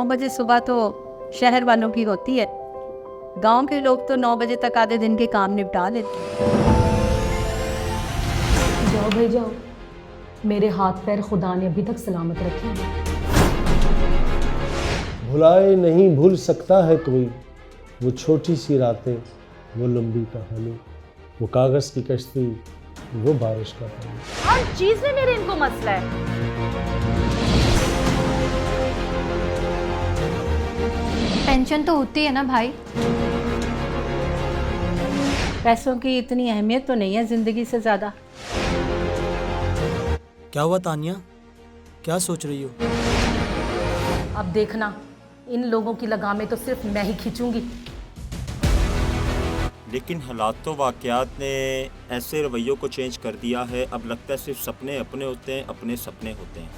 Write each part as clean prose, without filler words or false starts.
9 बजे सुबह तो शहर वालों की होती है, गांव के लोग तो 9 बजे तक आधे दिन के काम निपटा लेते हैं। जाओ भाई जाओ, मेरे हाथ पैर खुदा ने अभी तक सलामत रखे हैं। भुलाए नहीं भूल सकता है कोई, वो छोटी सी रातें, वो लंबी कहानी, वो कागज की कश्ती, वो बारिश का पानी। हर चीज में मेरे इनको मसला है। टेंशन तो होती है ना भाई। पैसों की इतनी अहमियत तो नहीं है जिंदगी से ज्यादा। क्या हुआ तानिया, क्या सोच रही हो? अब देखना, इन लोगों की लगामें तो सिर्फ मैं ही खींचूंगी। लेकिन हालात तो वाक़यात ने ऐसे रवैयों को चेंज कर दिया है, अब लगता है सिर्फ सपने अपने होते हैं, अपने सपने होते हैं।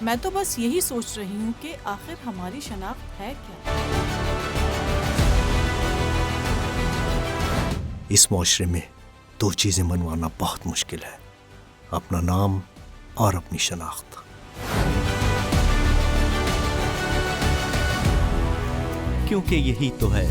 मैं तो बस यही सोच रही हूँ कि आखिर हमारी शनाख्त है क्या। इस माशरे में 2 चीजें मनवाना बहुत मुश्किल है, अपना नाम और अपनी शनाख्त। क्योंकि यही तो है